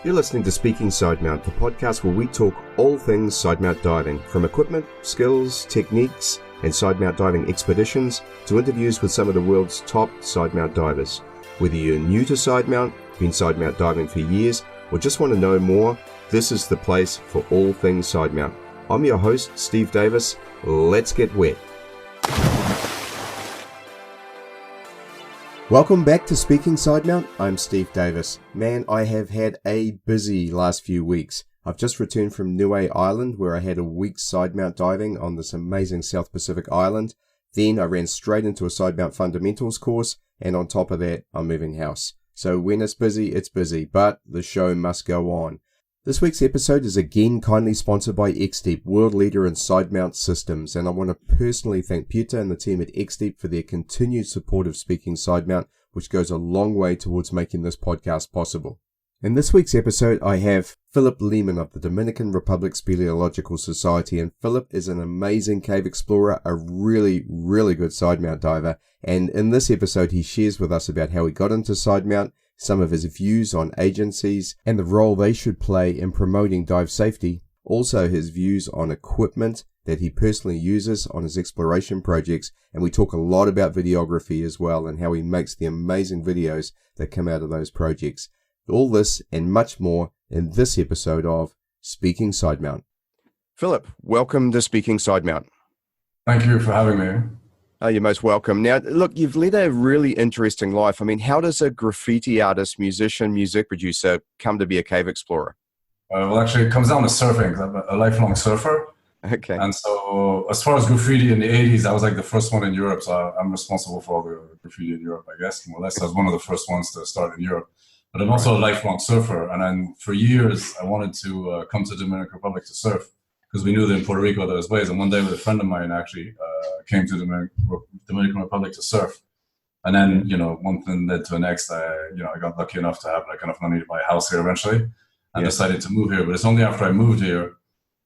You're listening to Speaking Sidemount, the podcast where we talk all things sidemount diving, from equipment, skills, techniques, and sidemount diving expeditions to interviews with some of the world's top sidemount divers. Whether you're new to sidemount, been sidemount diving for years, or just want to know more, this is the place for all things sidemount. I'm your host, Steve Davis. Let's get wet. Welcome back to Speaking Sidemount. I'm Steve Davis. Man, I have had a busy last few weeks. I've just returned from Niue Island, where I had a week's sidemount diving on this amazing South Pacific island. Then I ran straight into a sidemount fundamentals course, and on top of that, I'm moving house. So when it's busy, but the show must go on. This week's episode is again kindly sponsored by X-Deep, world leader in sidemount systems, and I want to personally thank Peter and the team at X-Deep for their continued support of Speaking Sidemount, which goes a long way towards making this podcast possible. In this week's episode, I have Phillip Lehman of the Dominican Republic Speleological Society, and Phillip is an amazing cave explorer, a really good sidemount diver, and in this episode he shares with us about how he got into sidemount, some of his views on agencies and the role they should play in promoting dive safety, also his views on equipment that he personally uses on his exploration projects, and we talk a lot about videography as well and how he makes the amazing videos that come out of those projects. All this and much more in this episode of Speaking Sidemount. Phillip, welcome to Speaking Sidemount. Thank you for having me. Oh, you're most welcome. Now, look, you've led a really interesting life. I mean, how does a graffiti artist, musician, music producer come to be a cave explorer? Well, actually, it comes down to surfing. I'm a lifelong surfer. Okay. And so as far as graffiti in the 80s, I was like the first one in Europe. So I'm responsible for all the graffiti in Europe, I guess, more or less. I was one of the first ones to start in Europe. But I'm also a lifelong surfer. And then for years, I wanted to come to the Dominican Republic to surf, because we knew that in Puerto Rico there was ways. And one day with a friend of mine actually came to the Dominican Republic to surf. And then, one thing led to the next. I got lucky enough to have like enough money to buy a house here eventually, and decided to move here. But it's only after I moved here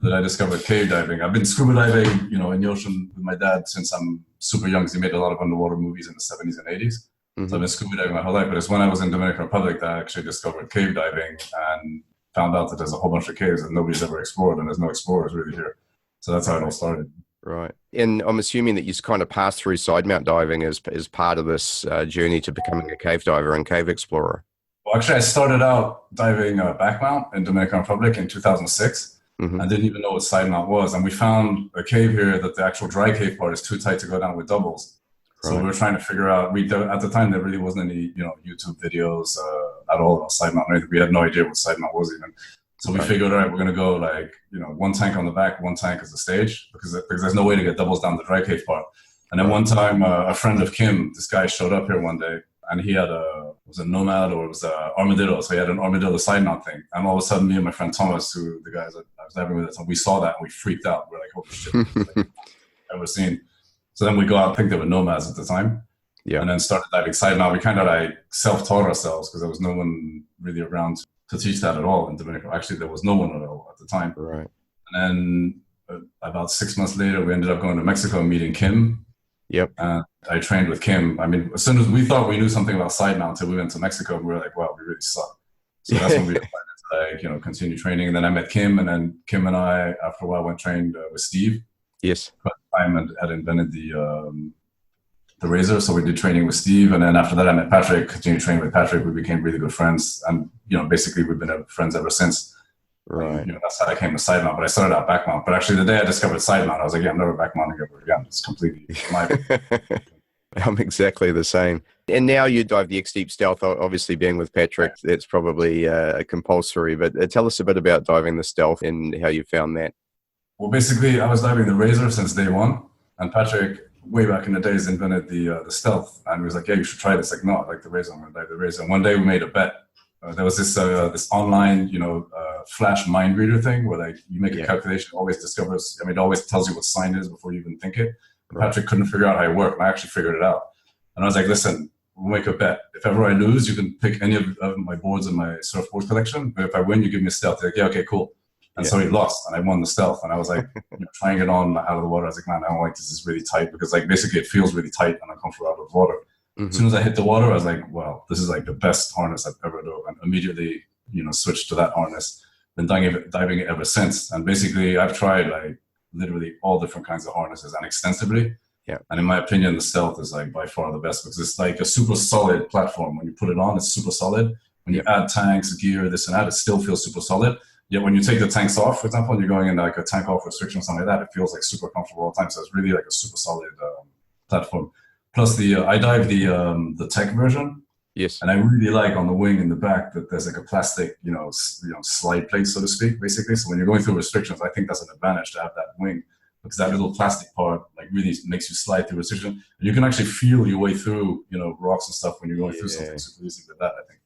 that I discovered cave diving. I've been scuba diving, in the ocean with my dad since I'm super young, because he made a lot of underwater movies in the 70s and 80s. Mm-hmm. So I've been scuba diving my whole life. But it's when I was in Dominican Republic that I actually discovered cave diving and found out that there's a whole bunch of caves that nobody's ever explored, and there's no explorers really here. So that's how it all started. Right. And I'm assuming that you kind of passed through sidemount diving as part of this journey to becoming a cave diver and cave explorer. Well, actually, I started out diving backmount in Dominican Republic in 2006. Mm-hmm. I didn't even know what sidemount was. And we found a cave here that the actual dry cave part is too tight to go down with doubles. Right. So we were trying to figure out, at the time, there really wasn't any, YouTube videos at all about sidemount or anything. We had no idea what sidemount was even. So we figured, all right, we're going to go one tank on the back, one tank as the stage, because there's no way to get doubles down the dry cave part. And then one time, a friend of Kim, this guy showed up here one day, and he had it was a Nomad, or it was a Armadillo. So he had an Armadillo side mount thing. And all of a sudden, me and my friend Thomas, who the guys that I was diving with, we saw that and we freaked out. We're like, holy shit, I've never seen. So then we go out, I think they were Nomads at the time. Yeah. And then started diving side mount. We kind of self-taught ourselves, because there was no one really around to teach that at all in Dominican. Actually, there was no one at all at the time. Right. And then about 6 months later, we ended up going to Mexico and meeting Kim. Yep. And I trained with Kim. I mean, as soon as we thought we knew something about sidemount until we went to Mexico, we were like, wow, we really suck. So that's when we decided to continue training. And then I met Kim, and then Kim and I, after a while, went trained with Steve. Yes. I had invented the razor, so we did training with Steve, and then after that I met Patrick, continued training with Patrick. We became really good friends, and basically we've been friends ever since. Right. That's how I came to sidemount, but I started out backmount. But actually the day I discovered sidemount, I was like, yeah, I'm never backmounting ever again. It's completely my I'm exactly the same. And now you dive the X-Deep Stealth, obviously being with Patrick, it's probably compulsory, but tell us a bit about diving the Stealth and how you found that. Well, basically I was diving the razor since day one, and Patrick, way back in the days, invented the Stealth, and he was like, yeah, you should try this. Like, no, I like the razor, I'm going to dive the razor. And one day we made a bet. There was this online, flash mind reader thing where you make a calculation, it always discovers, it always tells you what sign it is before you even think it. Right. Patrick couldn't figure out how it worked, and I actually figured it out. And I was like, listen, we'll make a bet. If ever I lose, you can pick any of my boards in my surfboard collection, but if I win, you give me a Stealth. They're like, yeah, okay, cool. And so he lost, and I won the Stealth, and I was like, trying it on out of the water. I was like, man, I don't like this. It's really tight, because basically it feels really tight and uncomfortable out of the water. Mm-hmm. As soon as I hit the water, I was like, wow, this is the best harness I've ever done. And immediately, switched to that harness. Been diving it ever since. And basically, I've tried like literally all different kinds of harnesses and extensively. Yeah. And in my opinion, the Stealth is like by far the best because it's like a super solid platform. When you put it on, it's super solid. When you add tanks, gear, this and that, it still feels super solid. Yet when you take the tanks off, for example, and you're going into like a tank off restriction or something like that, it feels like super comfortable all the time. So it's really like a super solid platform. Plus I dive the tech version. Yes. And I really like on the wing in the back that there's like a plastic, slide plate, so to speak, basically. So when you're going through restrictions, I think that's an advantage to have that wing because that little plastic part like really makes you slide through restriction. And you can actually feel your way through, rocks and stuff when you're going through something super easy with that, I think.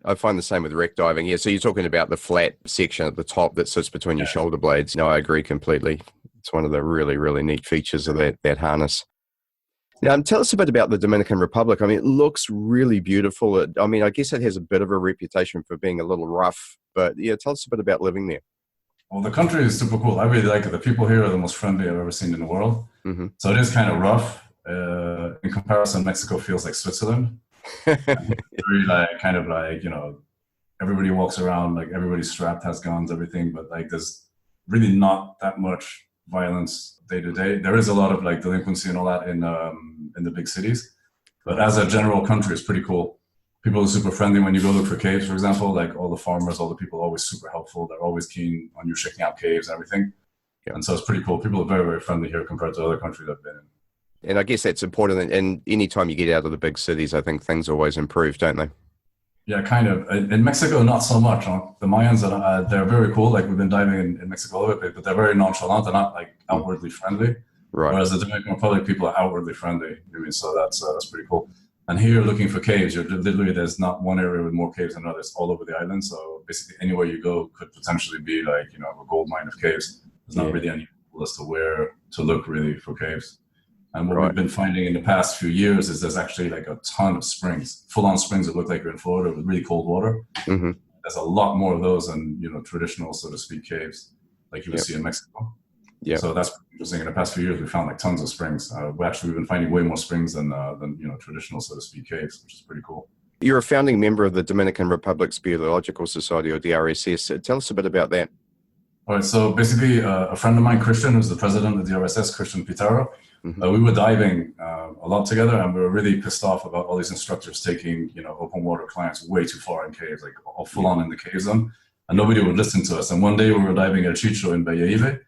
I find the same with wreck diving. Yeah, so you're talking about the flat section at the top that sits between your shoulder blades. No, I agree completely. It's one of the really, really neat features of that harness. Now, tell us a bit about the Dominican Republic. I mean, it looks really beautiful. I guess it has a bit of a reputation for being a little rough, but yeah, tell us a bit about living there. Well, the country is super cool. I really like it. The people here are the most friendly I've ever seen in the world. Mm-hmm. So it is kind of rough. In comparison, Mexico feels like Switzerland. Very everybody walks around, like everybody's strapped, has guns, everything, but like there's really not that much violence day to day. There is a lot of like delinquency and all that in the big cities, but as a general country, it's pretty cool. People are super friendly when you go look for caves, for example. Like all the farmers, all the people are always super helpful. They're always keen on you checking out caves and everything. Yeah. And so it's pretty cool. People are very, very friendly here compared to other countries I've been in. And I guess that's important. And anytime you get out of the big cities, I think things always improve, don't they? Yeah, kind of. In Mexico, not so much. The Mayans, they're very cool. Like we've been diving in Mexico a little bit, but they're very nonchalant. They're not like outwardly friendly. Right. Whereas the Dominican Republic, people are outwardly friendly. So that's pretty cool. And here, looking for caves, there's not one area with more caves than others all over the island. So basically, anywhere you go could potentially be like a gold mine of caves. There's not really any rule as to where to look really for caves. And what we've been finding in the past few years is there's actually like a ton of springs, full-on springs that look like you're in Florida with really cold water. Mm-hmm. There's a lot more of those than traditional, so to speak, caves like you would see in Mexico. Yeah. So that's interesting. In the past few years, we found like tons of springs. We've been finding way more springs than traditional, so to speak, caves, which is pretty cool. You're a founding member of the Dominican Republic Speleological Society, or DRSS. Tell us a bit about that. All right. So basically, a friend of mine, Christian, who's the president of DRSS, Christian Pitaro, we were diving a lot together, and we were really pissed off about all these instructors taking open water clients way too far in caves, like all full on in the cave zone, and nobody would listen to us. And one day we were diving at Chicho in Bellaive.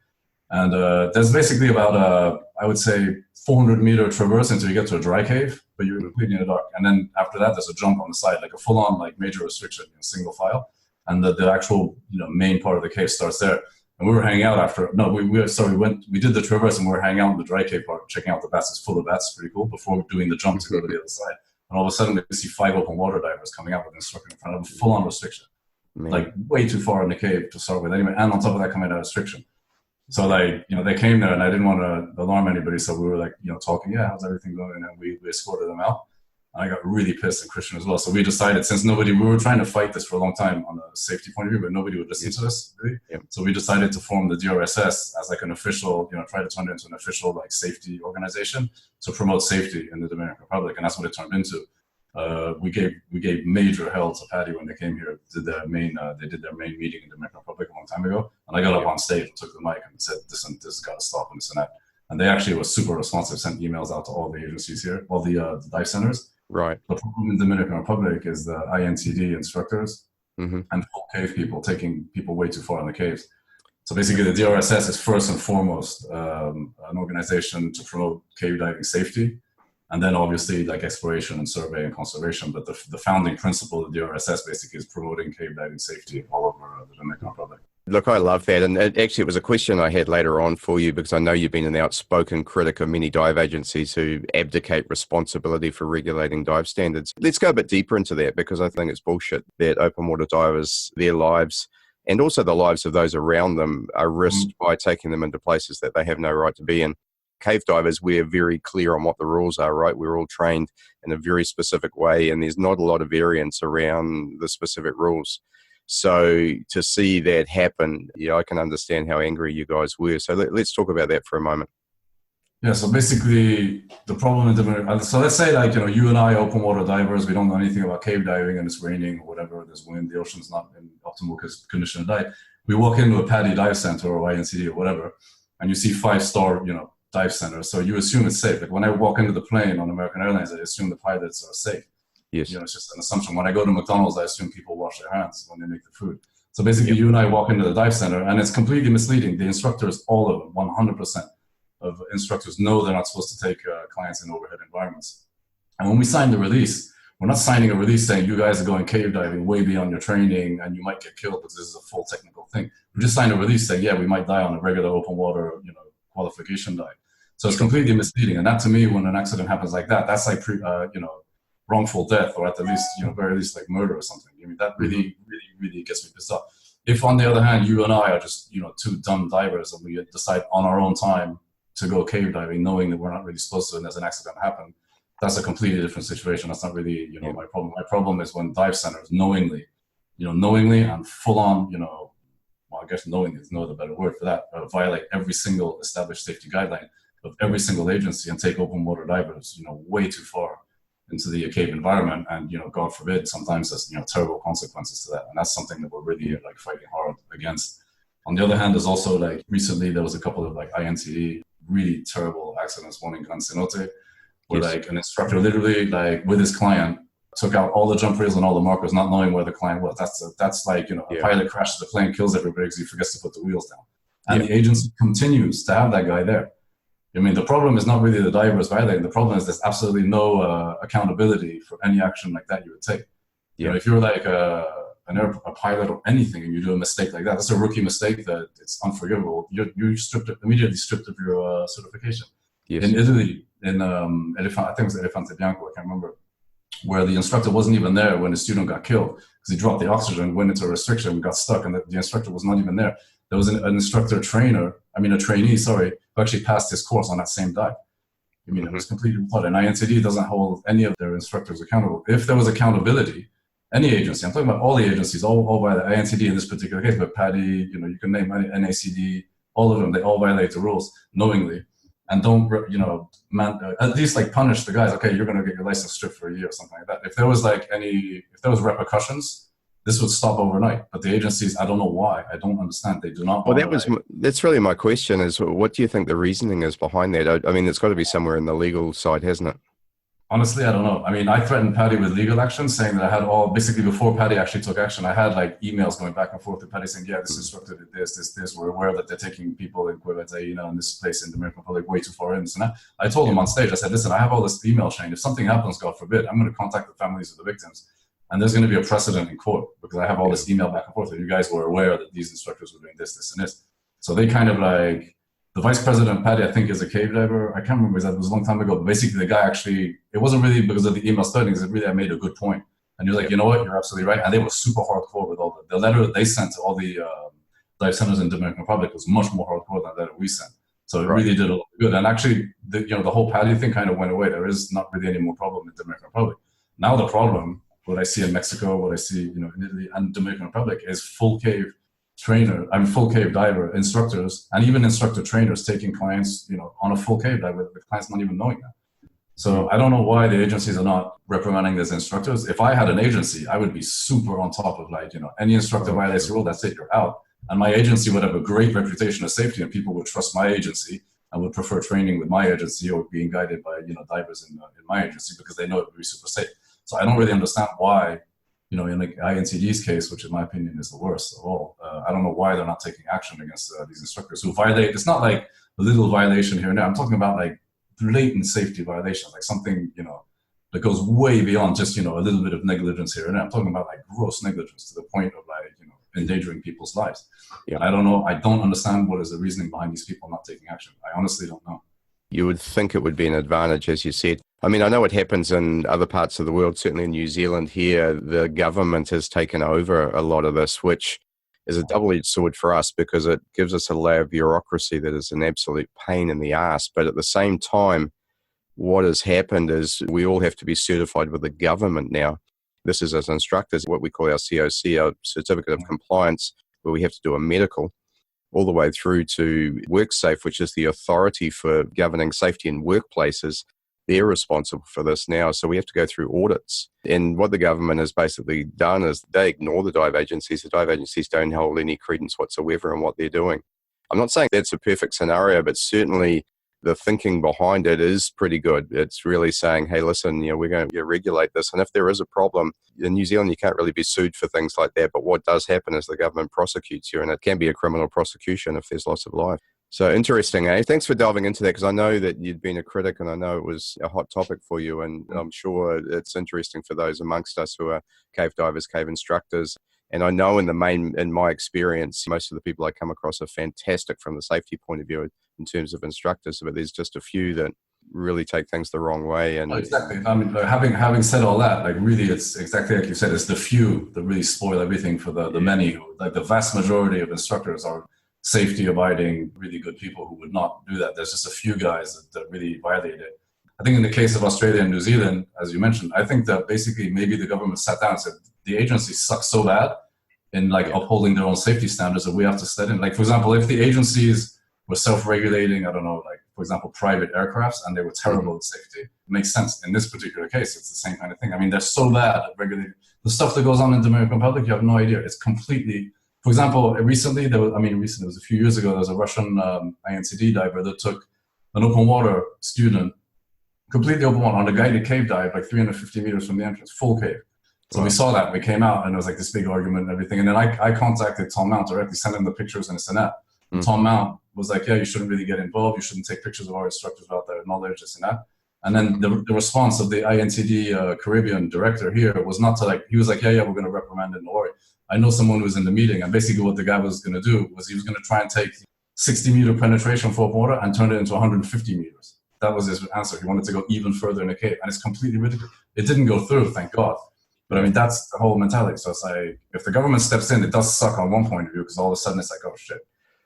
And there's basically about I would say 400-meter traverse until you get to a dry cave, but you're completely in the dark. And then after that, there's a jump on the side, like a full-on like major restriction in single file. And the actual main part of the cave starts there. And we were hanging out we did the traverse and we were hanging out in the dry cave part, checking out the bats. It's full of bats, pretty cool, before doing the jump to go to the other side. And all of a sudden, we see 5 open water divers coming out with an instructor in front of them, full-on restriction. Like way too far in the cave to start with anyway. And on top of that, coming out of restriction. So they came there and I didn't want to alarm anybody. So we were talking, how's everything going? And we escorted them out. And I got really pissed, and Christian as well. So we decided, since we were trying to fight this for a long time on a safety point of view, but nobody would listen to us really. Yep. So we decided to form the DRSS as like an official, try to turn it into an official like safety organization to promote safety in the Dominican Republic. And that's what it turned into. We gave major hell to Patty when they came here. They did their main meeting in the Dominican Republic a long time ago, and I got up on stage and took the mic and said, "This has got to stop," and this and that. And they actually were super responsive, sent emails out to all the agencies here, all the dive centers. Right. The problem in the Dominican Republic is the INTD instructors and full cave people taking people way too far in the caves. So basically, the DRSS is first and foremost an organization to promote cave diving safety. And then obviously like exploration and survey and conservation. But the founding principle of the DRSS basically is promoting cave diving safety all over the Dominican Republic. Look, I love that. And actually, it was a question I had later on for you, because I know you've been an outspoken critic of many dive agencies who abdicate responsibility for regulating dive standards. Let's go a bit deeper into that, because I think it's bullshit that open water divers, their lives, and also the lives of those around them, are risked by taking them into places that they have no right to be in. Cave divers, we're very clear on what the rules are, right? We're all trained in a very specific way, and there's not a lot of variance around the specific rules. So to see that happen, I can understand how angry you guys were. So let's talk about that for a moment. Yeah, so basically the problem in the, so let's say like, you and I, open water divers, we don't know anything about cave diving and it's raining or whatever, there's wind, the ocean's not in optimal condition to dive. We walk into a PADI dive center or INCD or whatever, and you see 5-star, dive center. So you assume it's safe. Like when I walk into the plane on American Airlines, I assume the pilots are safe. Yes. It's just an assumption. When I go to McDonald's, I assume people wash their hands when they make the food. So basically you and I walk into the dive center and it's completely misleading. The instructors, all of them, 100%. Of instructors know they're not supposed to take clients in overhead environments. And when we sign the release, we're not signing a release saying you guys are going cave diving way beyond your training and you might get killed because this is a full technical thing. We just signed a release saying, yeah, we might die on a regular open water, qualification dive. So it's completely misleading. And that to me, when an accident happens like that, that's like, wrongful death, or at the least, very least like murder or something. I mean, that really, really, really gets me pissed off. If on the other hand, you and I are just, two dumb divers and we decide on our own time to go cave diving, knowing that we're not really supposed to, and there's an accident happen, that's a completely different situation. That's not really, my problem. My problem is when dive centers knowingly and full on, well, I guess knowingly is no other better word for that, violate every single established safety guideline of every single agency and take open water divers, way too far into the cave environment. And, God forbid, sometimes there's, terrible consequences to that. And that's something that we're really like fighting hard against. On the other hand, there's also like recently there was a couple of like INTD really terrible accidents, one in Gran Cenote, where like an instructor literally like with his client took out all the jump rails and all the markers, not knowing where the client was. That's like, a pilot crashes the plane, kills everybody because he forgets to put the wheels down. And the agency continues to have that guy there. I mean, the problem is not really the divers violating. The problem is there's absolutely no accountability for any action like that you would take. If you're like a pilot or anything and you do a mistake like that, that's a rookie mistake that it's unforgivable. You're immediately stripped of your certification. Yes. In Italy, in I think it was Elefante Bianco, I can't remember, where the instructor wasn't even there when the student got killed because he dropped the oxygen, went into a restriction, got stuck, and the instructor was not even there. There was an instructor a trainee, who actually passed his course on that same dive. I mean, it was completely retarded. And INTD doesn't hold any of their instructors accountable. If there was accountability, any agency, I'm talking about all the agencies, all by the INTD in this particular case, but PADI, you can name any, NACD, all of them, they all violate the rules knowingly and don't, at least like punish the guys. Okay, you're going to get your license stripped for a year or something like that. If there was repercussions, this would stop overnight. But the agencies, I don't know why. I don't understand. They do not. Well, that's really my question is, what do you think the reasoning is behind that? I mean, it's got to be somewhere in the legal side, hasn't it? Honestly, I don't know. I mean, I threatened PADI with legal action, saying that I had basically before PADI actually took action, I had like emails going back and forth to PADI saying, yeah, this instructor did this. We're aware that they're taking people in Cuevete, in this place in the Dominican Republic way too far in. So I told them on stage, I said, listen, I have all this email chain. If something happens, God forbid, I'm going to contact the families of the victims. And there's going to be a precedent in court because I have all this email back and forth that you guys were aware that these instructors were doing this, and this. So they kind of like, the vice president of PADI, I think, is a cave diver. I can't remember, it was a long time ago. But basically, the guy actually, it wasn't really because of the email studying, I made a good point. And you're like, you know what, you're absolutely right. And they were super hardcore with all the letter that they sent to all the dive centers in Dominican Republic was much more hardcore than the letter we sent. So it really did a lot of good. And actually, the whole PADI thing kind of went away. There is not really any more problem in Dominican Republic. Now the problem, what I see in Mexico, what I see, in Italy and Dominican Republic is full cave diver instructors and even instructor trainers taking clients, on a full cave dive with the clients not even knowing that. So I don't know why the agencies are not reprimanding these instructors. If I had an agency, I would be super on top of any instructor violates the rule, that's it, you're out. And my agency would have a great reputation of safety and people would trust my agency and would prefer training with my agency or being guided by, divers in my agency because they know it would be super safe. So I don't really understand why, in like INTD's case, which in my opinion is the worst of all, I don't know why they're not taking action against these instructors who violate. It's not like a little violation here and there. I'm talking about like blatant safety violations, like something, that goes way beyond just, a little bit of negligence here and there. I'm talking about like gross negligence to the point of like, endangering people's lives. Yeah. I don't know. I don't understand what is the reasoning behind these people not taking action. I honestly don't know. You would think it would be an advantage, as you said. I mean, I know it happens in other parts of the world, certainly in New Zealand here, the government has taken over a lot of this, which is a double-edged sword for us because it gives us a layer of bureaucracy that is an absolute pain in the ass. But at the same time, what has happened is we all have to be certified with the government now. This is as instructors, what we call our COC, our Certificate of Compliance, where we have to do a medical. all the way through to WorkSafe, which is the authority for governing safety in workplaces. They're responsible for this now. So we have to go through audits. And what the government has basically done is they ignore the dive agencies. The dive agencies don't hold any credence whatsoever in what they're doing. I'm not saying that's a perfect scenario, but certainly the thinking behind it is pretty good. It's really saying, hey, listen, we're going to regulate this. And if there is a problem, in New Zealand, you can't really be sued for things like that. But what does happen is the government prosecutes you, and it can be a criminal prosecution if there's loss of life. So interesting, eh? Thanks for delving into that, because I know that you'd been a critic and I know it was a hot topic for you. And I'm sure it's interesting for those amongst us who are cave divers, cave instructors. And I know in my experience, most of the people I come across are fantastic from the safety point of view in terms of instructors, but there's just a few that really take things the wrong way. And exactly. I mean, having said all that, really, it's exactly like you said, it's the few that really spoil everything for the many. The vast majority of instructors are safety abiding, really good people who would not do that. There's just a few guys that really violate it. I think in the case of Australia and New Zealand, as you mentioned, I think that basically maybe the government sat down and said, the agencies suck so bad in upholding their own safety standards that we have to step in. For example, if the agencies were self-regulating, I don't know, for example, private aircrafts, and they were terrible at safety, it makes sense. In this particular case, it's the same kind of thing. I mean, they're so bad at regulating. The stuff that goes on in the Dominican Republic, you have no idea. It's completely... For example, recently, it was a few years ago, there was a Russian INCD diver that took an open water student, completely open water, on a guided cave dive, 350 meters from the entrance, full cave. So we saw that, we came out, and there was this big argument and everything. And then I contacted Tom Mount directly, sent him the pictures and this and that. And Tom Mount was like, yeah, you shouldn't really get involved. You shouldn't take pictures of our instructors without their knowledge, this and that. And then the response of the INCD Caribbean director here was not to he was like, yeah, we're going to reprimand it, don't worry. I know someone who was in the meeting, and basically what the guy was going to do was he was going to try and take 60-meter penetration for open water and turn it into 150 meters. That was his answer. He wanted to go even further in the cave, and it's completely ridiculous. It didn't go through, thank God. But I mean, that's the whole mentality. So it's if the government steps in, it does suck on one point of view, because all of a sudden it's oh shit,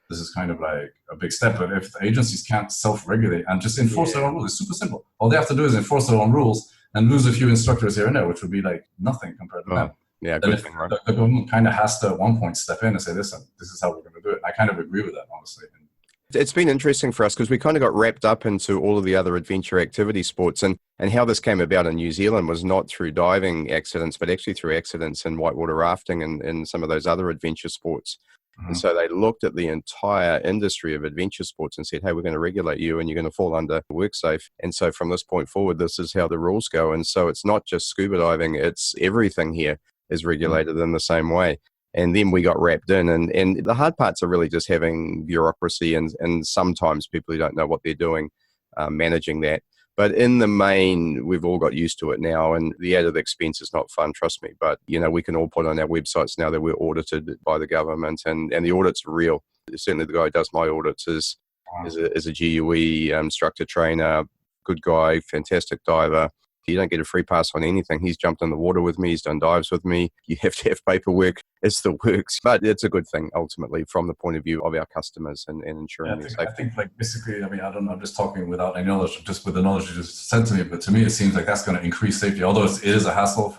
this is kind of a big step. But if the agencies can't self-regulate and just enforce their own rules, it's super simple. All they have to do is enforce their own rules and lose a few instructors here and there, which would be nothing compared to them. Yeah, good thing, right? The government kind of has to at one point step in and say, listen, this is how we're going to do it. And I kind of agree with that, honestly. It's been interesting for us because we kind of got wrapped up into all of the other adventure activity sports, and how this came about in New Zealand was not through diving accidents, but actually through accidents in whitewater rafting and some of those other adventure sports. Mm-hmm. And so they looked at the entire industry of adventure sports and said, hey, we're going to regulate you and you're going to fall under WorkSafe. And so from this point forward, this is how the rules go. And so it's not just scuba diving, it's everything here is regulated in the same way. And then we got wrapped in, and the hard parts are really just having bureaucracy and sometimes people who don't know what they're doing, managing that. But in the main, we've all got used to it now, and the added expense is not fun, trust me. But, we can all put on our websites now that we're audited by the government, and the audits are real. Certainly the guy who does my audits is a GUE instructor trainer, good guy, fantastic diver. You don't get a free pass on anything. He's jumped in the water with me. He's done dives with me. You have to have paperwork. It's the works. But it's a good thing, ultimately, from the point of view of our customers and ensuring their safety. I think, basically, I don't know, I'm just talking without any knowledge, just with the knowledge you just said to me. But to me, it seems like that's going to increase safety. Although it is a hassle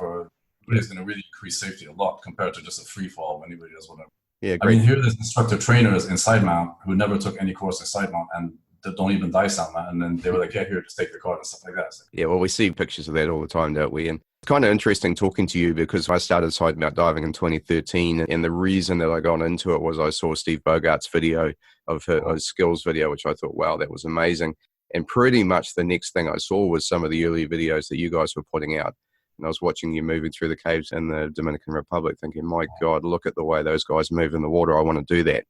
but it's going to really increase safety a lot compared to just a free fall when anybody does whatever. Yeah, great. Here there's instructor trainers in Sidemount who never took any course in Sidemount and that don't even dive Sidemount, and then they were like, yeah, here, just take the card and stuff like that. Yeah, well, we see pictures of that all the time, don't we? And it's kind of interesting talking to you because I started Sidemount diving in 2013, and the reason that I got into it was I saw Steve Bogart's video of his skills video, which I thought, wow, that was amazing. And pretty much the next thing I saw was some of the early videos that you guys were putting out. And I was watching you moving through the caves in the Dominican Republic thinking, my God, look at the way those guys move in the water. I want to do that.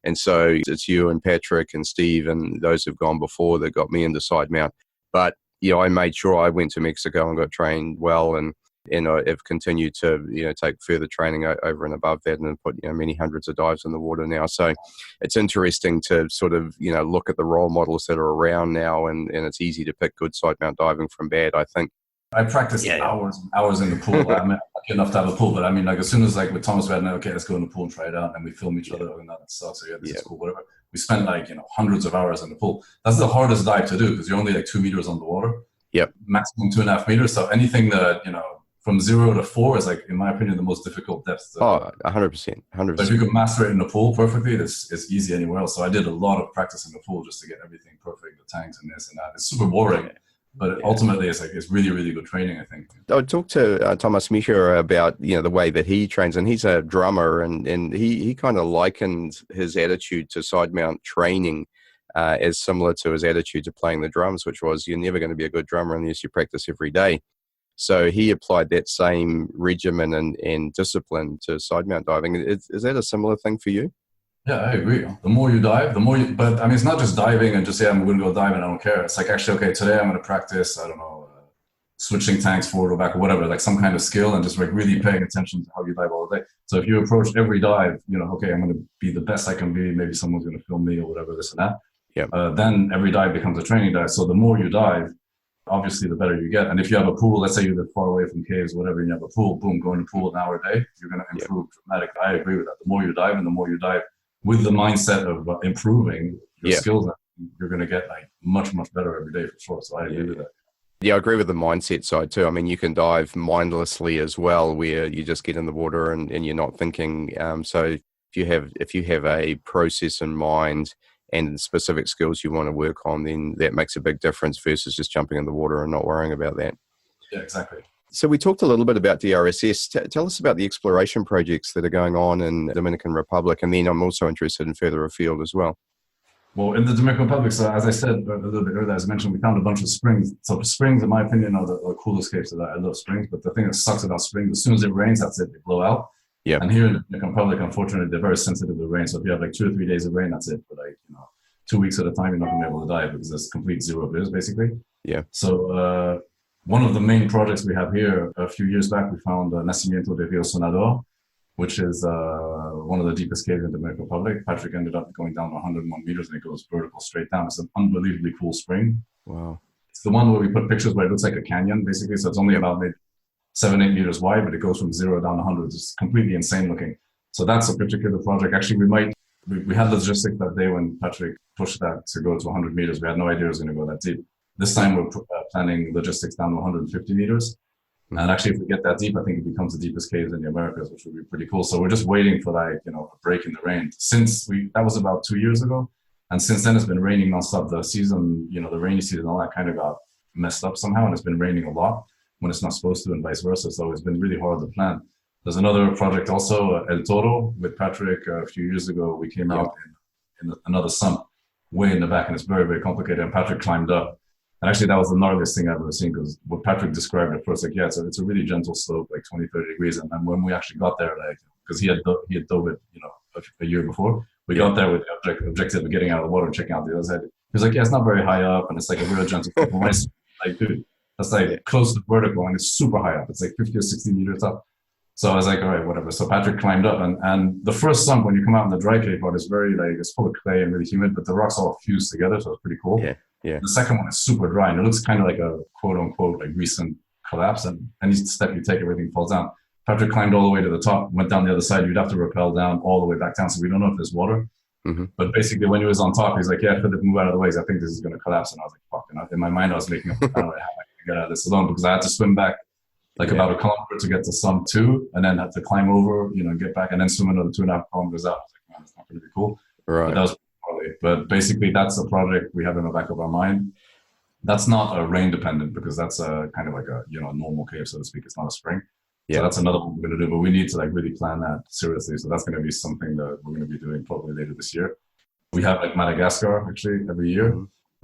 And so it's you and Patrick and Steve and those who've gone before that got me into Sidemount. But, I made sure I went to Mexico and got trained well, and I've continued to, take further training over and above that, and put, many hundreds of dives in the water now. So it's interesting to sort of, look at the role models that are around now, and it's easy to pick good Sidemount diving from bad, I think. I practiced hours and hours in the pool. I'm lucky enough to have a pool, but as soon as with Thomas, we had, okay, let's go in the pool and try it out, and we film each other and that stuff. So this is cool, whatever. We spent hundreds of hours in the pool. That's the hardest dive to do because you're only 2 meters underwater. Yep. Maximum 2.5 meters. So anything that, from 0 to 4 is like, in my opinion, the most difficult depth. 100%. But if you could master it in the pool perfectly, it's easy anywhere else. So I did a lot of practice in the pool just to get everything perfect, the tanks and this and that. It's super boring, but ultimately it's really, really good training, I think. I talked to Thomas Micher about, the way that he trains, and he's a drummer, and he kind of likened his attitude to Sidemount training as similar to his attitude to playing the drums, which was you're never going to be a good drummer unless you practice every day. So he applied that same regimen and discipline to Sidemount diving. Is that a similar thing for you? Yeah, I agree. The more you dive, but I mean, it's not just diving and just, I'm going to go dive and I don't care. It's like, actually, okay, today I'm going to practice, I don't know, switching tanks forward or back or whatever, like some kind of skill, and just like really paying attention to how you dive all day. So if you approach every dive, okay, I'm going to be the best I can be. Maybe someone's going to film me or whatever, this and that. Yeah. Then every dive becomes a training dive. So the more you dive, obviously the better you get. And if you have a pool, let's say you live far away from caves, whatever, and you have a pool, boom, go in the pool an hour a day, you're going to improve dramatically. I agree with that. The more you dive, and the more you dive with the mindset of improving your skills, you're going to get like much, much better every day for sure. So I agree with that. Yeah, I agree with the mindset side too. I mean, you can dive mindlessly as well, where you just get in the water and you're not thinking. So if you have a process in mind and specific skills you want to work on, then that makes a big difference versus just jumping in the water and not worrying about that. Yeah, exactly. So we talked a little bit about DRSS. Tell us about the exploration projects that are going on in the Dominican Republic, and then I'm also interested in further afield as well. Well, in the Dominican Republic, so as I said a little bit earlier, as I mentioned, we found a bunch of springs. So springs, in my opinion, are the coolest caves of that. I love springs, but the thing that sucks about springs, as soon as it rains, that's it, they blow out. Yeah. And here in the Dominican Republic, unfortunately, they're very sensitive to rain. So if you have like 2 or 3 days of rain, that's it. For like, 2 weeks at a time, you're not going to be able to dive because there's complete zero viz, basically. Yeah. So one of the main projects we have here, a few years back, we found Nacimiento de Rio Sonador, which is one of the deepest caves in the Dominican Republic. Patrick ended up going down 101 meters and it goes vertical straight down. It's an unbelievably cool spring. Wow. It's the one where we put pictures where it looks like a canyon, basically. So it's only about maybe 7-8 meters wide, but it goes from 0 down 100. It's completely insane looking. So that's a particular project. Actually, we had logistics that day when Patrick pushed that to go to 100 meters. We had no idea it was going to go that deep. This time we're planning logistics down to 150 meters. And actually, if we get that deep, I think it becomes the deepest caves in the Americas, which would be pretty cool. So we're just waiting for like, a break in the rain. That was about 2 years ago. And since then it's been raining nonstop. The season, the rainy season, all that kind of got messed up somehow. And it's been raining a lot when it's not supposed to and vice versa. So it's been really hard to plan. There's another project also, El Toro, with Patrick a few years ago. We came out in another sump way in the back, and it's very, very complicated. And Patrick climbed up. And actually, that was the gnarliest thing I've ever seen, because what Patrick described at first, like, it's a really gentle slope, like 20, 30 degrees. And then when we actually got there, like, because he had dove it, a year before, we got there with the objective of getting out of the water and checking out the other side. He was like, it's not very high up, and it's like a real gentle slope. Like, dude, that's like close to vertical, and it's super high up. It's like 50 or 60 meters up. So I was like, all right, whatever. So Patrick climbed up, and the first sump, when you come out in the dry cave part, is very it's full of clay and really humid, but the rocks all fused together, so it's pretty cool. Yeah. The second one is super dry, and it looks kind of like a quote unquote like recent collapse, and any step you take, everything falls down. Patrick climbed all the way to the top, went down the other side. You'd have to rappel down all the way back down, so we don't know if there's water. Mm-hmm. But basically, when he was on top, he's like, Phillip, move out of the way. I think this is going to collapse. And I was like, fuck. In my mind, I was making up, I don't know how I can get out of this alone, because I had to swim back about 1 kilometer to get to sump 2, and then had to climb over, get back, and then swim another 2.5 kilometers out. I was like, man, that's not going to be cool. Right. But basically, that's a project we have in the back of our mind. That's not rain dependent, because that's kind of like a normal cave, so to speak. It's not a spring. Yeah. So that's another one we're going to do, but we need to really plan that seriously. So that's going to be something that we're going to be doing probably later this year. We have Madagascar actually every year.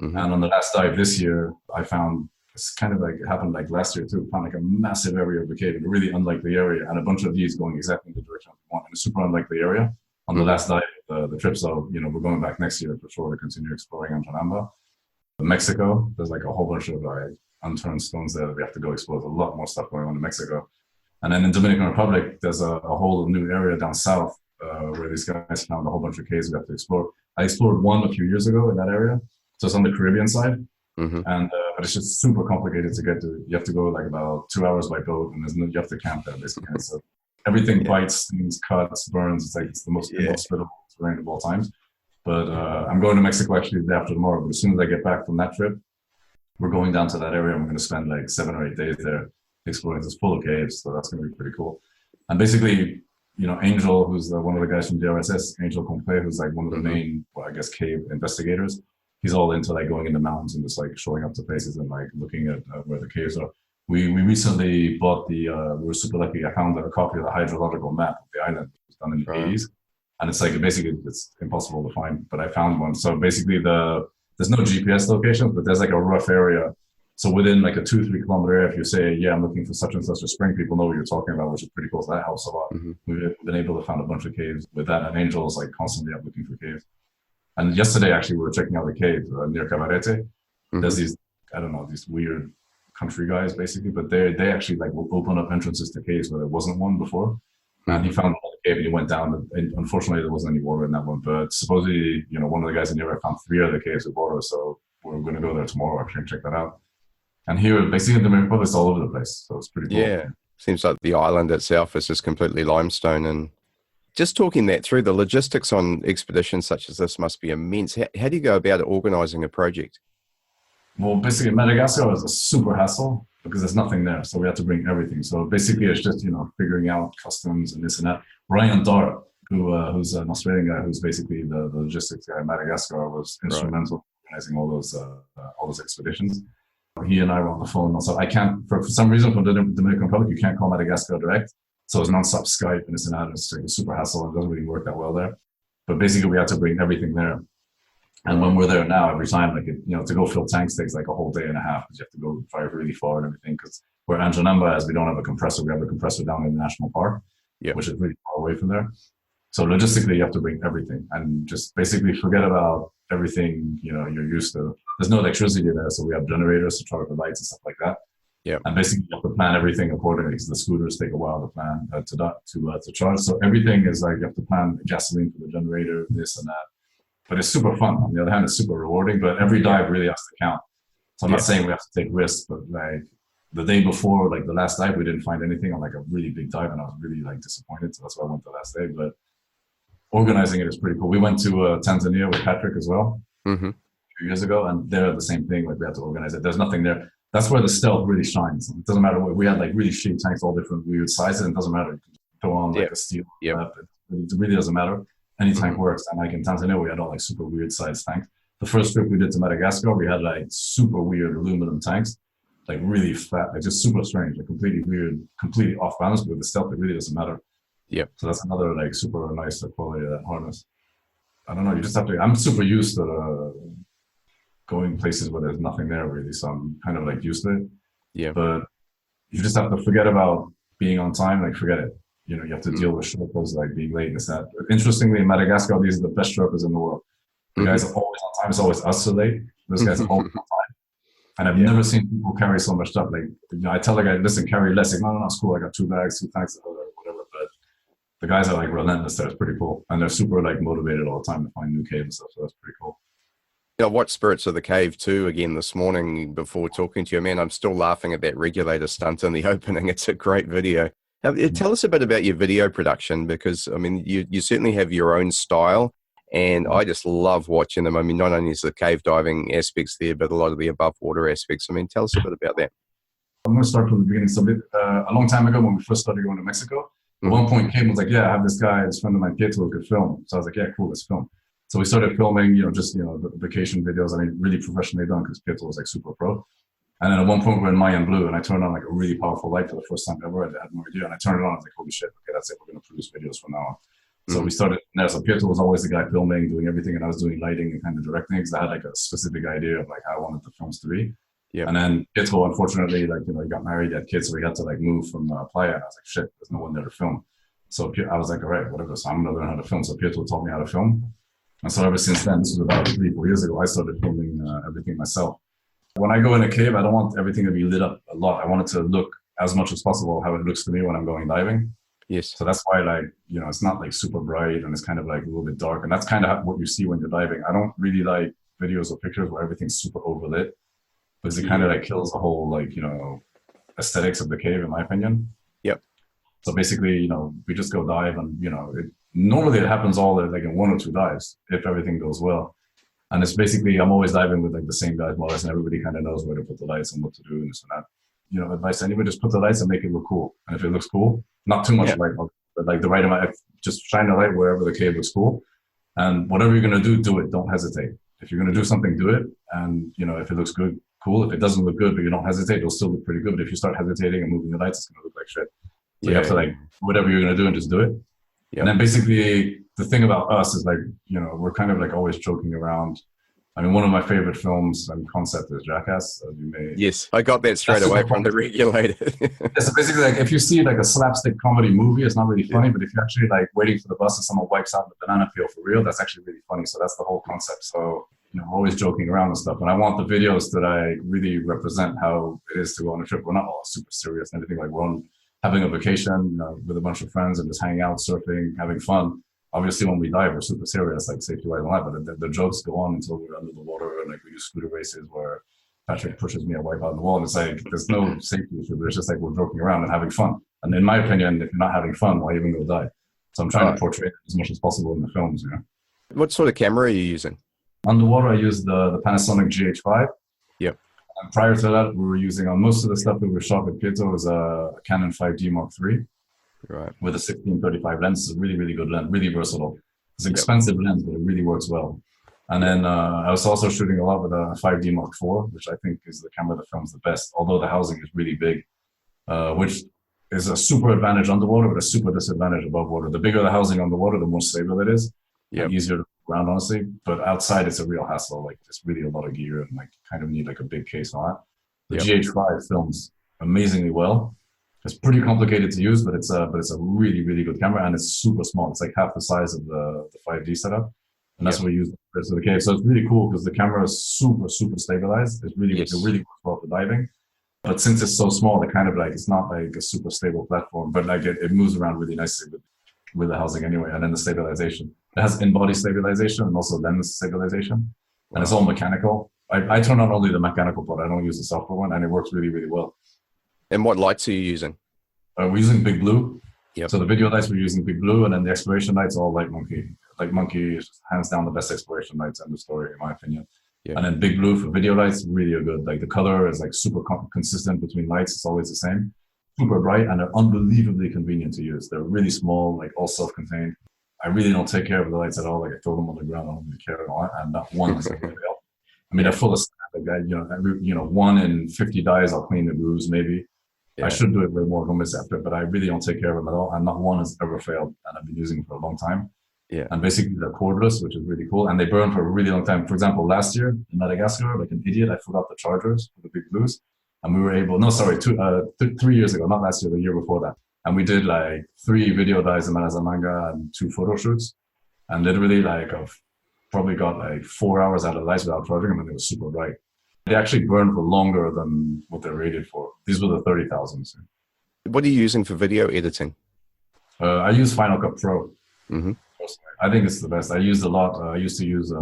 Mm-hmm. And on the last dive this year, I found, it's kind of it happened last year too, found a massive area of the cave in a really unlikely area, and a bunch of these going exactly in the direction we want in a super unlikely area on the last dive of the trip. So, we're going back next year for sure to continue exploring Antanamba. Mexico, there's a whole bunch of unturned stones there that we have to go explore. There's a lot more stuff going on in Mexico. And then in Dominican Republic, there's a whole new area down south where these guys found a whole bunch of caves we have to explore. I explored one a few years ago in that area. So it's on the Caribbean side. Mm-hmm. And but it's just super complicated to get to. You have to go about 2 hours by boat, and you have to camp there basically. So everything bites, stings, cuts, burns. It's the most inhospitable terrain of all times. But I'm going to Mexico actually the day after tomorrow. But as soon as I get back from that trip, we're going down to that area, and we're going to spend 7 or 8 days there. exploring. It's full of caves, so that's going to be pretty cool. And basically, Angel, who's one of the guys from DRSS, Angel Comple, who's like one of the main, well, I guess, cave investigators. He's all into like going in the mountains and just like showing up to places and like looking at where the caves are. We recently bought we were super lucky. I found a copy of the hydrological map of the island. It was done in the 80s. And it's like, basically, it's impossible to find, but I found one. So basically there's no GPS locations, but there's like a rough area. So within like a 2-3 kilometer area, if you say, yeah, I'm looking for such and such a spring, people know what you're talking about, which is pretty cool. So that helps a lot. We've been able to find a bunch of caves with that. And Angel is like constantly up looking for caves. And yesterday, actually, we were checking out the cave near Cabarete. There's these, I don't know, these weird country guys, basically, but they actually like will open up entrances to caves where there wasn't one before. And he found another cave and he went down. And unfortunately, there wasn't any water in that one. But supposedly, one of the guys in the area found 3 other caves with water. So we're going to go there tomorrow actually and check that out. And here, basically, in the Dominican Republic, it's all over the place. So it's pretty cool. Yeah. Seems like the island itself is just completely limestone. And just talking that through, the logistics on expeditions such as this must be immense. How do you go about organizing a project? Well, basically, Madagascar is a super hassle because there's nothing there. So we have to bring everything. So basically, it's just, figuring out customs and this and that. Ryan Dart, who's an Australian guy who's basically the logistics guy in Madagascar, was instrumental in organizing all those expeditions. He and I were on the phone. So I can't, for some reason, for the Dominican Republic, you can't call Madagascar direct. So it's nonstop Skype and this and that. It's like a super hassle and it doesn't really work that well there. But basically, we had to bring everything there. And when we're there now, every time, like, to go fill tanks takes like a whole day and a half because you have to go drive really far and everything. Because where Anjanamba is, we don't have a compressor. We have a compressor down in the national park, which is really far away from there. So logistically, you have to bring everything and just basically forget about everything, you're used to. There's no electricity there, so we have generators to charge the lights and stuff like that. Yeah. And basically, you have to plan everything accordingly because the scooters take a while to plan to charge. So everything is like you have to plan gasoline for the generator, this and that. But it's super fun. On the other hand, it's super rewarding. But every dive really has to count. So I'm not saying we have to take risks, but like the day before, like the last dive, we didn't find anything on like a really big dive, and I was really like disappointed. So that's why I went the last day. But organizing it is pretty cool. We went to Tanzania with Patrick as well a few years ago, and they're the same thing. Like we had to organize it. There's nothing there. That's where the stealth really shines. It doesn't matter what we had, like really shitty tanks, all different weird sizes. And it doesn't matter. You can throw on like a steel. It really doesn't matter. Any tank works. And like in Tanzania, we had all like super weird sized tanks. The first trip we did to Madagascar, we had like super weird aluminum tanks, like really fat, like just super strange, like completely weird, completely off balance. But with the stealth, it really doesn't matter. Yeah. So that's another like super nice quality of that harness. I don't know. You just have to. I'm super used to going places where there's nothing there really, so I'm kind of like used to it. Yeah. But you just have to forget about being on time. Like forget it. You have to deal with Sherpas like being late and that. Interestingly, in Madagascar, these are the best Sherpas in the world. The guys are always on time. It's always us so late. Those guys are always on time. And I've never seen people carry so much stuff. Like I tell the guy, listen, carry less. Like, no, it's cool. I got 2 bags, 2 tanks, whatever. But the guys are like relentless there. It's pretty cool. And they're super like motivated all the time to find new caves and stuff. So that's pretty cool. I watched Spirits of the Cave too again this morning before talking to you. Man, I'm still laughing at that regulator stunt in the opening. It's a great video. Now, tell us a bit about your video production because, I mean, you certainly have your own style and I just love watching them. I mean, not only is the cave diving aspects there, but a lot of the above water aspects. I mean, tell us a bit about that. I'm going to start from the beginning. So a long time ago when we first started going to Mexico, at one point Kim was like, yeah, I have this guy, this friend of mine, Pietro, who could film. So I was like, yeah, cool, let's film. So we started filming, the vacation videos. I mean, really professionally done because Pietro was like super pro. And then at one point we're in Mayan blue and I turned on like a really powerful light for the first time ever. I had no idea. And I turned it on. I was like, holy shit, okay, that's it. We're going to produce videos from now on. So we started there. So Pietro was always the guy filming, doing everything. And I was doing lighting and kind of directing because I had like a specific idea of like how I wanted the films to be. Yeah. And then Pietro, unfortunately, like, he got married, he had kids. So he had to like move from Playa. And I was like, shit, there's no one there to film. So I was like, all right, whatever. So I'm going to learn how to film. So Pietro taught me how to film. And so ever since then, this was about 3-4 years ago, I started filming everything myself. When I go in a cave, I don't want everything to be lit up a lot. I want it to look as much as possible how it looks to me when I'm going diving. Yes. So that's why, like, it's not like super bright and it's kind of like a little bit dark. And that's kind of what you see when you're diving. I don't really like videos or pictures where everything's super overlit because it kind of like kills the whole, like, aesthetics of the cave, in my opinion. Yep. So basically, we just go dive and, normally it happens all like in 1 or 2 dives if everything goes well. And it's basically, I'm always diving with like the same guys more or less, and everybody kind of knows where to put the lights and what to do and this and that. advice to anybody, just put the lights and make it look cool. And if it looks cool, not too much light, but like the right amount, just shine the light wherever the cave looks cool. And whatever you're going to do it. Don't hesitate. If you're going to do something, do it. And, if it looks good, cool. If it doesn't look good, but you don't hesitate, it'll still look pretty good. But if you start hesitating and moving the lights, it's going to look like shit. So you have to like, whatever you're going to do and just do it. Yeah. And then basically the thing about us is like, we're kind of like always joking around. I mean, one of my favorite films and concept is Jackass. Yes, I got that straight away from the regulator. So basically, like if you see like a slapstick comedy movie, it's not really funny. But if you're actually like waiting for the bus and someone wipes out the banana peel for real, that's actually really funny. So that's the whole concept. So always joking around and stuff. And I want the videos that I really represent how it is to go on a trip. We're not all super serious and anything. Like we're on having a vacation with a bunch of friends and just hanging out, surfing, having fun. Obviously, when we dive, we're super serious, like safety wise and all that. But the jokes go on until we're under the water, and like we do scooter races where Patrick pushes me, I wipe out the wall, and it's like there's no safety issue. But it's just like we're joking around and having fun. And in my opinion, if you're not having fun, why even go dive? So I'm trying to portray it as much as possible in the films. What sort of camera are you using? Underwater, I use the Panasonic GH5. Yep. And prior to that, we were using on most of the stuff that we shot with Pieto was a Canon 5D Mark III. Right. With a 16-35 lens. It's a really, really good lens, really versatile. It's an expensive lens, but it really works well. And then I was also shooting a lot with a 5D Mark IV, which I think is the camera that films the best, although the housing is really big, which is a super advantage underwater, but a super disadvantage above water. The bigger the housing underwater, the more stable it is. And easier to ground, honestly. But outside, it's a real hassle. Like, it's really a lot of gear and like kind of need like a big case on it. The GH5 films amazingly well. It's pretty complicated to use, but it's a really, really good camera, and it's super small. It's like half the size of the 5D setup, and that's what we use for the cave. So it's really cool because the camera is super, super stabilized. It's really, it really works well for diving. But since it's so small, it kind of like it's not like a super stable platform, but like it moves around really nicely with the housing anyway, and then the stabilization. It has in-body stabilization and also lens stabilization, and it's all mechanical. I turn on only the mechanical part. I don't use the software one, and it works really, really well. And what lights are you using? We're using Big Blue. Yep. So the video lights, we're using Big Blue, and then the exploration lights, all Light Monkey. Light Monkey is hands down the best exploration lights in the story, in my opinion. Yep. And then Big Blue for video lights, really good. Like the color is like super consistent between lights. It's always the same. Super bright, and they're unbelievably convenient to use. They're really small, like all self-contained. I really don't take care of the lights at all. Like I throw them on the ground, I don't really care at all. And not one is like, I mean, they're full of stuff. Like that, 1 in 50 dives, I'll clean the grooves maybe. I should do it way more miss after, but I really don't take care of them at all. And not one has ever failed, and I've been using them for a long time. Yeah. And basically they're cordless, which is really cool. And they burn for a really long time. For example, last year in Madagascar, like an idiot, I forgot the chargers for the Big Blues. And we were able, 3 years ago, not last year, the year before that. And we did like 3 video dives in Manazamanga and 2 photo shoots. And literally like I've probably got like 4 hours out of the lights without charging them, and it was super bright. They actually burn for longer than what they're rated for. These were the 30,000s. What are you using for video editing? I use Final Cut Pro. Mm-hmm. I think it's the best. I used a lot. I used to use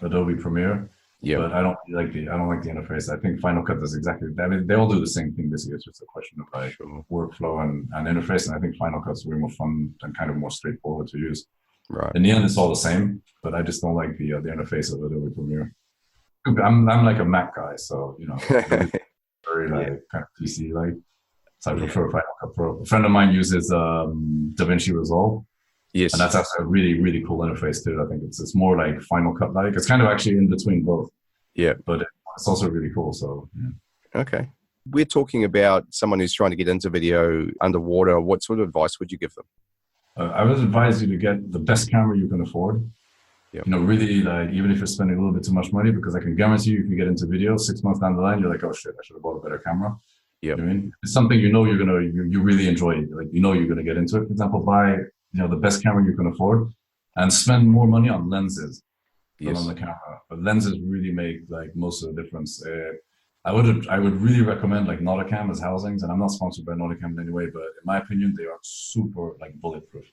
Adobe Premiere, but I don't like the interface. I think Final Cut does exactly that. I mean, they all do the same thing. Basically, it's just a question of like workflow and interface. And I think Final Cut's way more fun and kind of more straightforward to use. Right. In the end, it's all the same, but I just don't like the interface of Adobe Premiere. I'm like a Mac guy, so very kind of PC like. So I prefer Final Cut Pro. A friend of mine uses DaVinci Resolve. Yes, and that's actually a really, really cool interface too. I think it's more like Final Cut like. It's kind of actually in between both. Yeah, but it's also really cool. So okay, we're talking about someone who's trying to get into video underwater. What sort of advice would you give them? I would advise you to get the best camera you can afford. Yep. Really, like, even if you're spending a little bit too much money, because I can guarantee you, if you get into video 6 months down the line, you're like, oh shit, I should have bought a better camera. Yeah, I mean, it's something you really enjoy. Like, you're gonna get into it. For example, buy the best camera you can afford, and spend more money on lenses than on the camera. But lenses really make like most of the difference. I would really recommend like Nauticam as housings, and I'm not sponsored by Nauticam in any way, but in my opinion, they are super like bulletproof.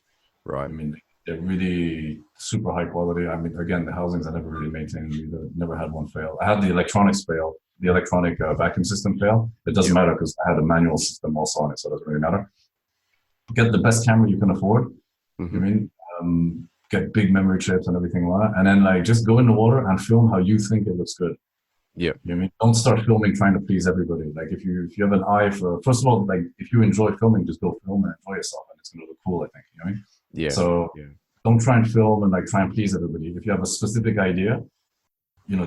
Right. I mean, they're really super high quality. I mean, again, the housings I never really maintained either. Never had one fail. I had the electronics fail, the electronic vacuum system fail. It doesn't matter because I had a manual system also on it, so it doesn't really matter. Get the best camera you can afford. Mm-hmm. I mean, get big memory chips and everything like that, and then like just go in the water and film how you think it looks good. Yeah. You know what I mean? Don't start filming trying to please everybody. Like if you have an eye for, first of all, like if you enjoy filming, just go film and enjoy yourself, and it's gonna look cool. I think. You know what I mean? Yeah. So Yeah. don't try and film and like try and please everybody. If you have a specific idea,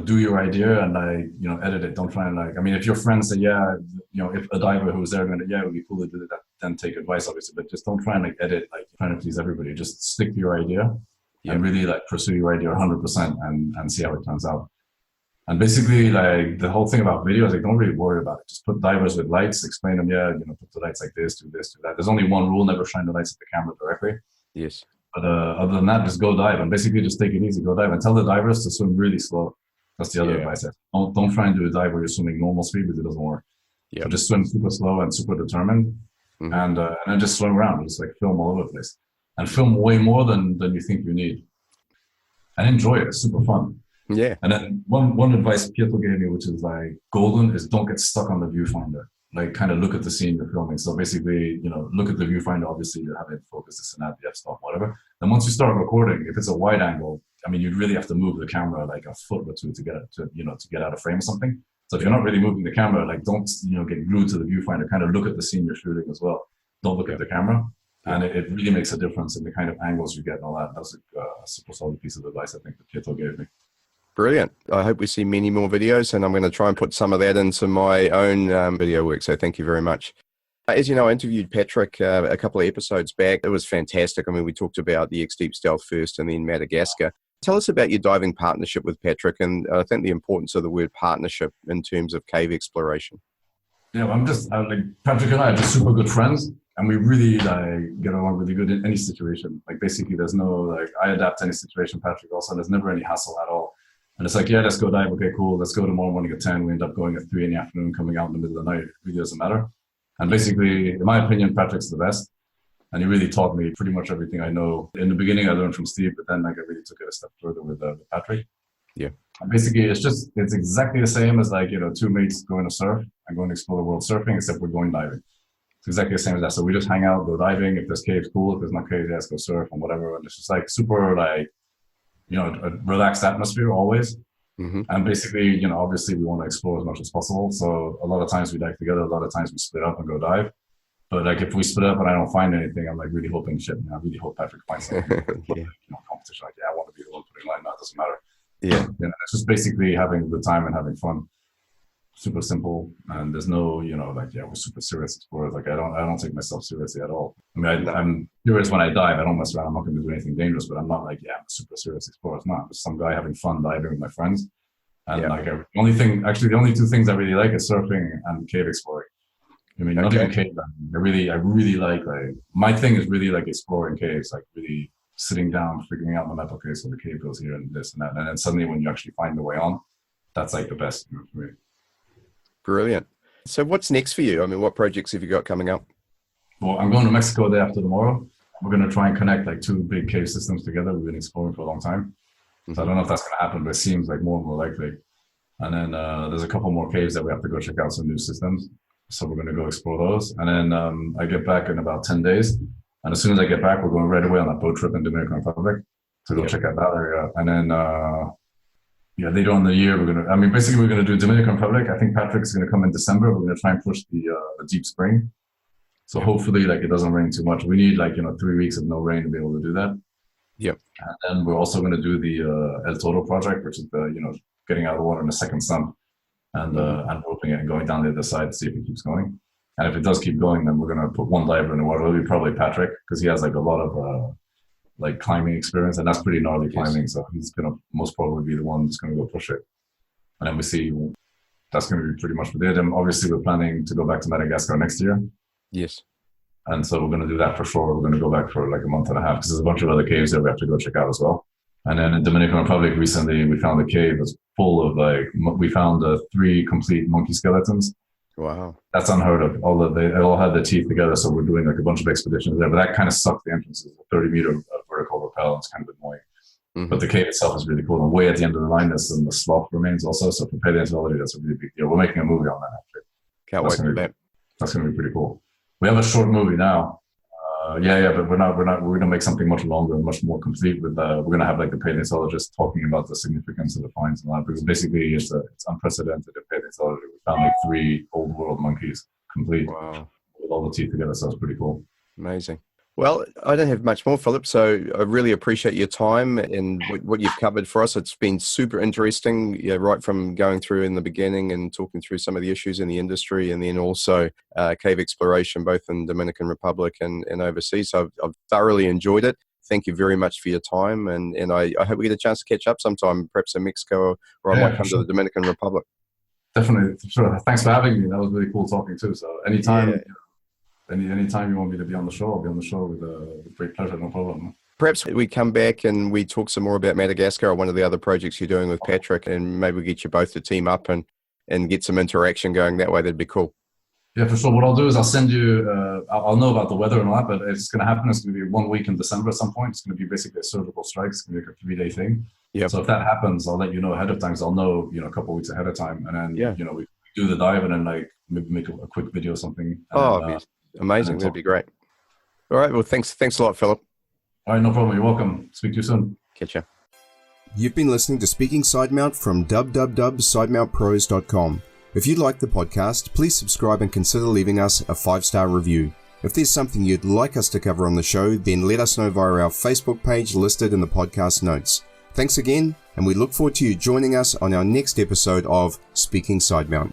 do your idea and like, edit it. Don't try and like, I mean, if your friends say, yeah, if a diver who's there going to, yeah, it would be cool to do that, then take advice, obviously, but just don't try and like edit, like trying to please everybody. Just stick to your idea and really like pursue your idea 100% and see how it turns out. And basically like the whole thing about video is like, don't really worry about it. Just put divers with lights, explain them, put the lights like this, do that. There's only one rule, never shine the lights at the camera directly. Yes. But other than that, just go dive and basically just take it easy, go dive and tell the divers to swim really slow. That's the other advice. Don't try and do a dive where you're swimming normal speed because it doesn't work. So just swim super slow and super determined, and then just swim around, just like film all over the place, and film way more than you think you need, and enjoy it. It's super fun. Yeah. And then one advice Pietro gave me, which is like golden, is don't get stuck on the viewfinder. Like kind of look at the scene you're filming. So basically, look at the viewfinder. Obviously, you have it focused, this and that, the f-stop, whatever. Then once you start recording, if it's a wide angle, I mean, you'd really have to move the camera like a foot or two to get out of frame or something. So if you're not really moving the camera, like don't get glued to the viewfinder. Kind of look at the scene you're shooting as well. Don't look at the camera, and it really makes a difference in the kind of angles you get and all that. That's a super solid piece of advice I think that Pietro gave me. Brilliant. I hope we see many more videos, and I'm going to try and put some of that into my own video work. So thank you very much. As you know, I interviewed Patrick a couple of episodes back. It was fantastic. I mean, we talked about the X-Deep Stealth first and then Madagascar. Tell us about your diving partnership with Patrick, and I think the importance of the word partnership in terms of cave exploration. Yeah, like Patrick and I are just super good friends, and we really like get along really good in any situation. Like basically, there's no like I adapt to any situation. Patrick also, there's never any hassle at all. And it's like, yeah, let's go dive. Okay, cool. Let's go tomorrow morning at 10. We end up going at 3 in the afternoon, coming out in the middle of the night. It really doesn't matter. And basically, in my opinion, Patrick's the best. And he really taught me pretty much everything I know. In the beginning, I learned from Steve, but then like I really took it a step further with Patrick. Yeah. And basically, it's exactly the same as like, two mates going to surf and going to explore the world surfing, except we're going diving. It's exactly the same as that. So we just hang out, go diving. If there's caves, cool. If there's not caves, let's go surf and whatever. And it's just like super like, a relaxed atmosphere always. And basically, obviously we want to explore as much as possible. So a lot of times we dive together. A lot of times we split up and go dive. But like if we split up and I don't find anything, I'm like really hoping I really hope Patrick finds something. Competition. Like, I want to be the one putting line. No, it doesn't matter. Yeah. It's just basically having a good time and having fun. Super simple, and there's no, we're super serious explorers. Like I don't take myself seriously at all. I mean, I'm serious when I dive. I don't mess around. I'm not going to do anything dangerous, but I'm not like, I'm a super serious explorer. It's not. I'm just some guy having fun diving with my friends. And the only two things I really like is surfing and cave exploring. I mean, not even cave diving. I really like my thing is really like exploring caves, like really sitting down, figuring out the map. Okay, so the cave goes here and this and that, and then suddenly when you actually find the way on, that's like the best for me. Brilliant. So what's next for you? I mean, what projects have you got coming up? Well, I'm going to Mexico the day after tomorrow. We're going to try and connect like 2 big cave systems together. We've been exploring for a long time. So I don't know if that's going to happen, but it seems like more and more likely. And then there's a couple more caves that we have to go check out, some new systems. So we're going to go explore those. And then I get back in about 10 days. And as soon as I get back, we're going right away on that boat trip in Dominican Republic to go check out that area. And then later on in the year, we're going to do Dominican Republic. I think Patrick's going to come in December. We're going to try and push the deep spring. So hopefully, like, it doesn't rain too much. We need 3 weeks of no rain to be able to do that. Yep. And then we're also going to do the El Toro project, which is the, getting out of the water in a second sump and roping it and going down the other side to see if it keeps going. And if it does keep going, then we're going to put one diver in the water. It'll be probably Patrick, because he has like a lot of climbing experience, and that's pretty gnarly climbing. So he's going to most probably be the one that's going to go push it. And then we see that's going to be pretty much what they did. And obviously we're planning to go back to Madagascar next year. Yes. And so we're going to do that for sure. We're going to go back for like a month and a half because there's a bunch of other caves that we have to go check out as well. And then in Dominican Republic recently, we found a cave that's full of we found 3 complete monkey skeletons. Wow. That's unheard of. They all had their teeth together. So we're doing like a bunch of expeditions there, but that kind of sucked the entrances. 30-meter vertical rappel. It's kind of annoying. But the cave itself is really cool. And way at the end of the line, there's some sloth remains also. So for paleontology, that's a really big deal. We're making a movie on that actually. Can't wait for that. That's going to be pretty cool. We have a short movie now. But we're gonna make something much longer and much more complete with we're gonna have like the paleontologist talking about the significance of the finds and that, because basically it's unprecedented in paleontology. We found like 3 old world monkeys complete with all the teeth together, so it's pretty cool. Amazing. Well, I don't have much more, Philip, so I really appreciate your time and what you've covered for us. It's been super interesting, right from going through in the beginning and talking through some of the issues in the industry, and then also cave exploration, both in Dominican Republic and overseas. So I've thoroughly enjoyed it. Thank you very much for your time, and I hope we get a chance to catch up sometime, perhaps in Mexico, or I might come to the Dominican Republic. Definitely. Sure. Thanks for having me. That was really cool talking too. So anytime. Yeah. Anytime you want me to be on the show, I'll be on the show with great pleasure, no problem. Perhaps we come back and we talk some more about Madagascar or one of the other projects you're doing with Patrick, and maybe we get you both to team up and get some interaction going that way. That'd be cool. Yeah, for sure. What I'll do is I'll send you, I'll know about the weather and all that, but it's going to happen. It's going to be 1 week in December at some point. It's going to be basically a surgical strike. It's going to be like a 3-day thing. Yeah. So if that happens, I'll let you know ahead of time. Because I'll know, a couple of weeks ahead of time. And then, we do the dive and then like maybe make a quick video or something. Amazing. That'd be great. All right. Well, thanks a lot, Philip. All right. No problem. You're welcome. Speak to you soon. Catch ya. You've been listening to Speaking Sidemount from www.sidemountpros.com. If you like the podcast, please subscribe and consider leaving us a 5-star review. If there's something you'd like us to cover on the show, then let us know via our Facebook page listed in the podcast notes. Thanks again, and we look forward to you joining us on our next episode of Speaking Sidemount.